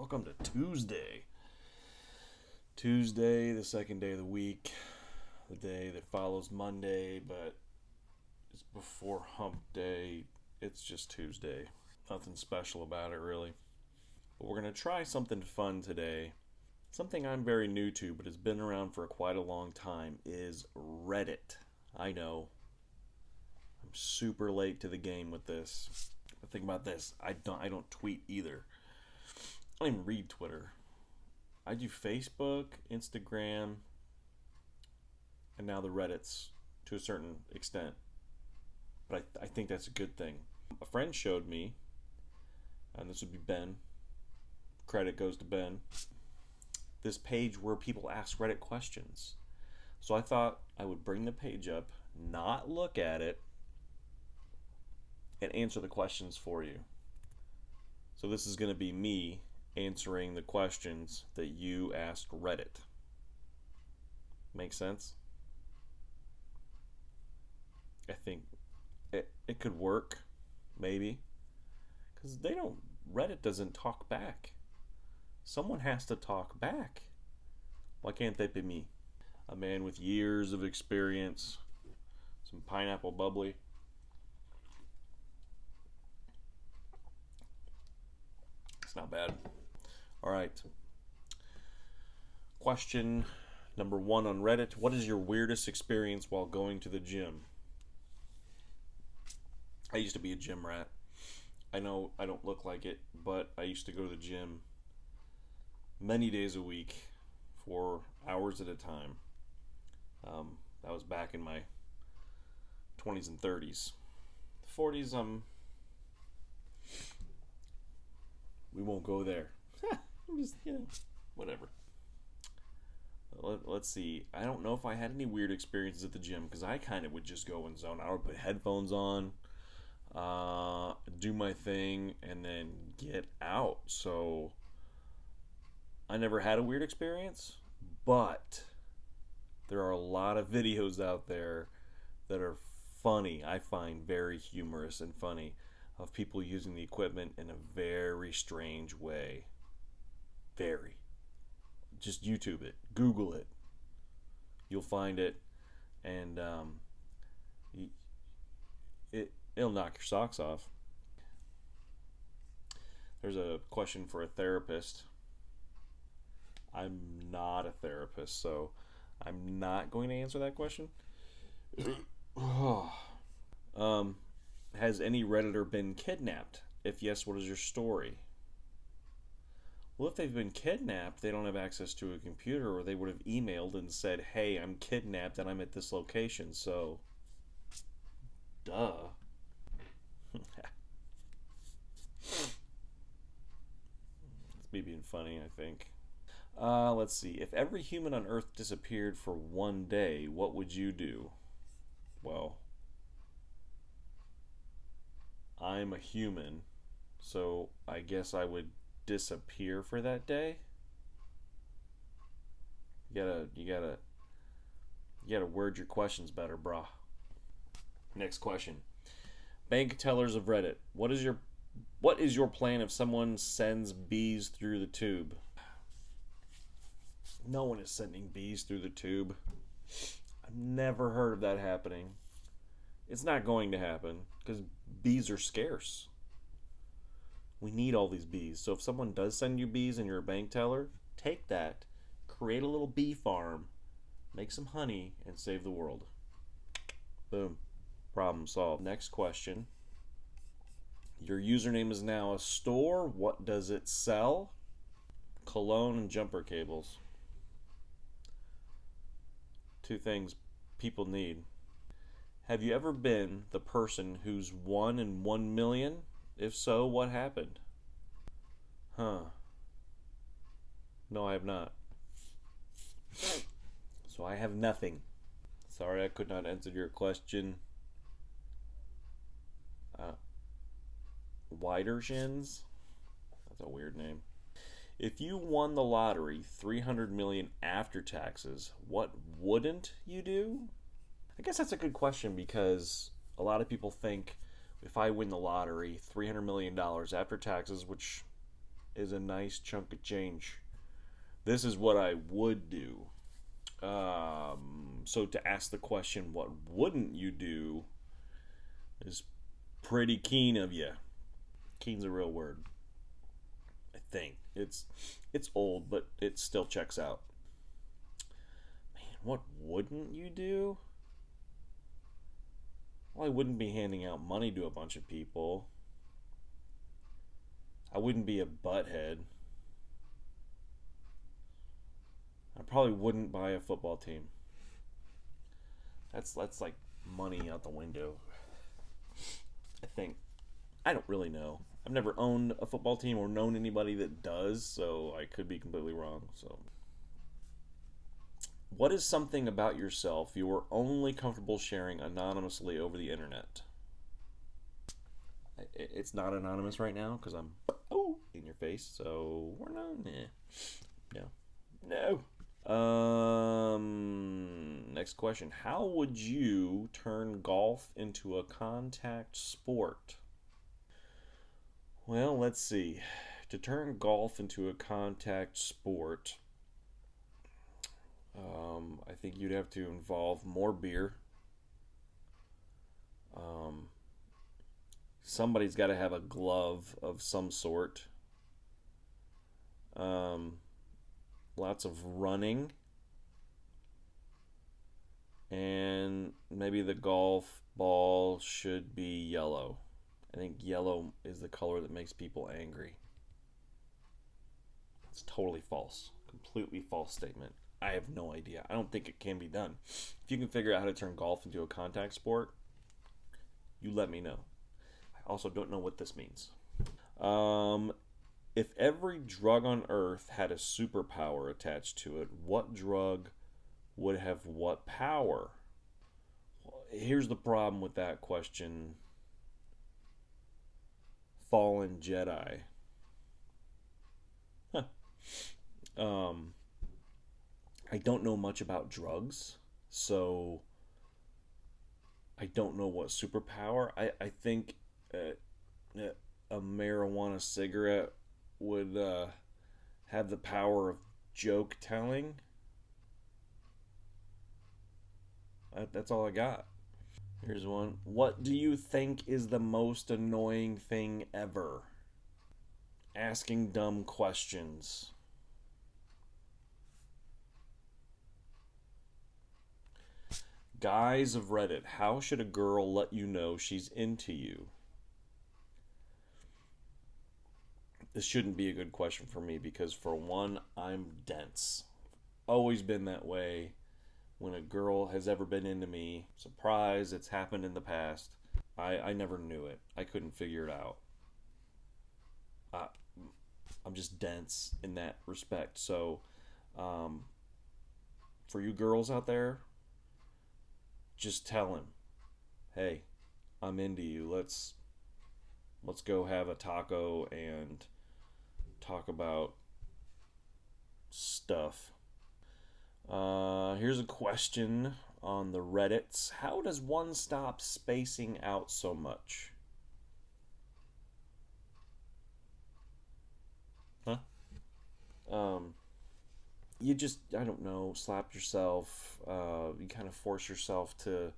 Welcome to Tuesday. Tuesday, the second day of the week, the day that follows Monday, but it's before hump day. It's just Tuesday. Nothing special about it, really. But we're going to try something fun today. Something I'm very new to, but has been around for quite a long time, is Reddit. I know. I'm super late to the game with this. But think about this. I don't tweet either. I don't even read Twitter. I do Facebook, Instagram, and now the Reddits to a certain extent. But I think that's a good thing. A friend showed me, and this would be Ben. Credit goes to Ben. This page where people ask Reddit questions. So I thought I would bring the page up, not look at it, and answer the questions for you. So this is going to be me answering the questions that you asked Reddit. Make sense? I think it could work, maybe. Because Reddit doesn't talk back. Someone has to talk back. Why can't they be me? A man with years of experience, some pineapple bubbly. It's not bad. All right. Question number 1 on Reddit. What is your weirdest experience while going to the gym? I used to be a gym rat. I know I don't look like it, but I used to go to the gym many days a week for hours at a time. That was back in my 20s and 30s. 40s, we won't go there. I'm just, whatever. Let's see. I don't know if I had any weird experiences at the gym because I kind of would just go and zone out. I would put headphones on, do my thing, and then get out. So I never had a weird experience, but there are a lot of videos out there that are funny. I find very humorous and funny of people using the equipment in a very strange way. Very. Just YouTube it. Google it. You'll find it. And it'll knock your socks off. There's a question for a therapist. I'm not a therapist, so I'm not going to answer that question. Has any Redditor been kidnapped? If yes, what is your story? Well, if they've been kidnapped, they don't have access to a computer, or they would have emailed and said, hey, I'm kidnapped and I'm at this location, so duh. It's me being funny, I think. Let's see. If every human on Earth disappeared for one day, what would you do? Well, I'm a human, so I guess I would disappear for that day. You gotta word your questions better, brah. Next question. Bank tellers of Reddit. What is your plan if someone sends bees through the tube? No one is sending bees through the tube. I've never heard of that happening. It's not going to happen because bees are scarce. We need all these bees. So if someone does send you bees and you're a bank teller, take that, create a little bee farm, make some honey, and save the world. Boom. Problem solved. Next question. Your username is now a store. What does it sell? Cologne and jumper cables. 2 things people need. Have you ever been the person who's 1 in 1 million? If so, what happened? No, I have not. So I have nothing. Sorry, I could not answer your question. Widershins? That's a weird name. If you won the lottery, 300 million after taxes, what wouldn't you do? I guess that's a good question because a lot of people think if I win the lottery, $300 million after taxes, which is a nice chunk of change. This is what I would do. So to ask the question, what wouldn't you do, is pretty keen of you. Keen's a real word. I think it's old, but it still checks out. Man, what wouldn't you do? Well, I wouldn't be handing out money to a bunch of people. I wouldn't be a butthead. I probably wouldn't buy a football team. That's like money out the window. I think. I don't really know. I've never owned a football team or known anybody that does, so I could be completely wrong. So, what is something about yourself you are only comfortable sharing anonymously over the internet? It's not anonymous right now because I'm in your face, so we're not. No. Next question. How would you turn golf into a contact sport? Well, let's see. To turn golf into a contact sport, I think you'd have to involve more beer. Somebody's got to have a glove of some sort. Lots of running. And maybe the golf ball should be yellow. I think yellow is the color that makes people angry. It's totally false. Completely false statement. I have no idea. I don't think it can be done. If you can figure out how to turn golf into a contact sport, you let me know. I also don't know what this means. If every drug on Earth had a superpower attached to it, what drug would have what power? Here's the problem with that question. Fallen Jedi. I don't know much about drugs, so I don't know what superpower. I think a marijuana cigarette would have the power of joke telling. That's all I got. Here's one. What do you think is the most annoying thing ever? Asking dumb questions. Guys of Reddit, how should a girl let you know she's into you? This shouldn't be a good question for me because, for one, I'm dense. Always been that way. When a girl has ever been into me, surprise, it's happened in the past. I never knew it. I couldn't figure it out. I'm just dense in that respect. So, for you girls out there, just tell him, hey, I'm into you. Let's go have a taco and talk about stuff. Here's a question on the Reddits. How does one stop spacing out so much? Huh? You just, I don't know, slap yourself. You kind of force yourself to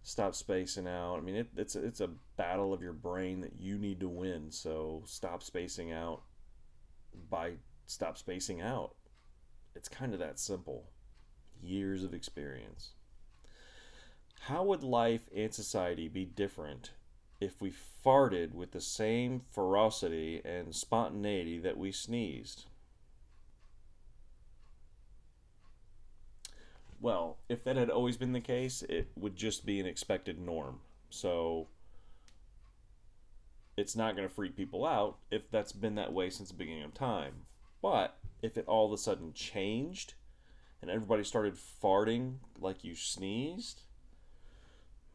stop spacing out. I mean, it's a battle of your brain that you need to win. So stop spacing out by stop spacing out. It's kind of that simple. Years of experience. How would life and society be different if we farted with the same ferocity and spontaneity that we sneezed? Well, if that had always been the case, it would just be an expected norm. So it's not going to freak people out if that's been that way since the beginning of time. But if it all of a sudden changed and everybody started farting like you sneezed,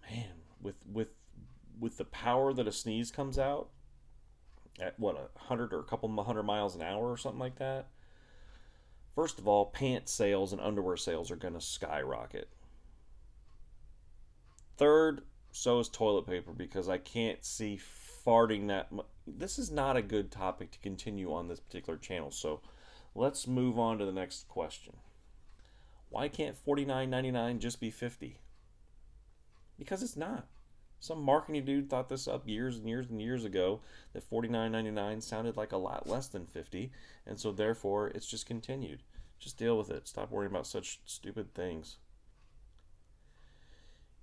man, with the power that a sneeze comes out at 100 or a couple 100 miles an hour or something like that. First of all, pant sales and underwear sales are going to skyrocket. Third, so is toilet paper, because I can't see farting that this is not a good topic to continue on this particular channel. So let's move on to the next question. Why can't $49.99 just be $50? Because it's not. Some marketing dude thought this up years and years and years ago, that $49.99 sounded like a lot less than $50, and so therefore it's just continued. Just deal with it. Stop worrying about such stupid things.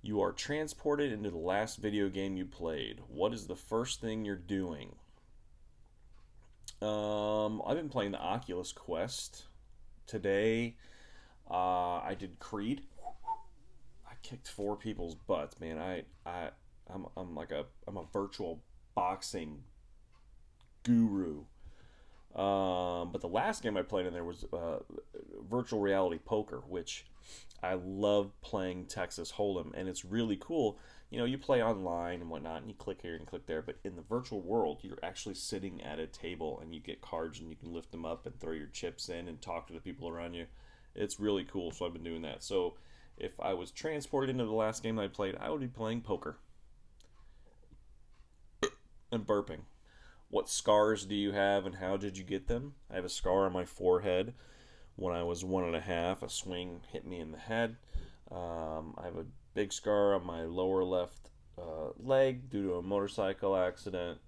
You are transported into the last video game you played. What is the first thing you're doing? I've been playing the Oculus Quest. Today, I did Creed. I kicked 4 people's butts, man. I'm a virtual boxing guru. But the last game I played in there was virtual reality poker, which I love playing Texas Hold'em, and it's really cool. You know, you play online and whatnot, and you click here and click there, but in the virtual world, you're actually sitting at a table, and you get cards, and you can lift them up and throw your chips in and talk to the people around you. It's really cool, so I've been doing that. So if I was transported into the last game I played, I would be playing poker. And burping. What scars do you have, and how did you get them? I have a scar on my forehead. When I was 1.5, a swing hit me in the head. I have a big scar on my lower left leg due to a motorcycle accident.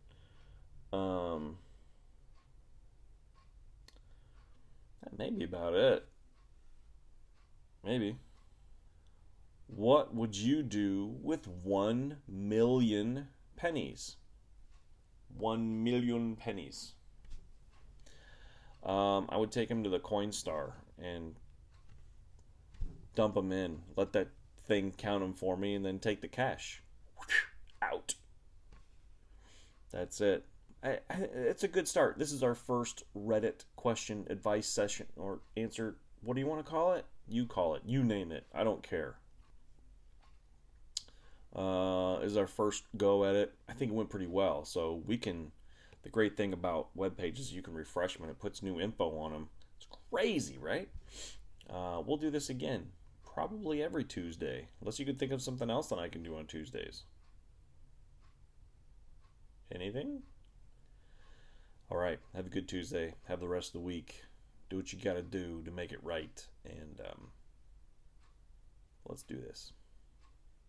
That may be about it. Maybe. What would you do with 1 million pennies? 1 million pennies. I would take him to the Coinstar and dump him in. Let that thing count them for me, and then take the cash. Out. That's it. It's a good start. This is our first Reddit question advice session, or answer. What do you want to call it? You call it. You name it. I don't care. This is our first go at it. I think it went pretty well. So we can. The great thing about web pages, you can refresh them and it puts new info on them. It's crazy, right? We'll do this again, probably every Tuesday, unless you can think of something else that I can do on Tuesdays. Anything? All right. Have a good Tuesday. Have the rest of the week. Do what you got to do to make it right, and let's do this.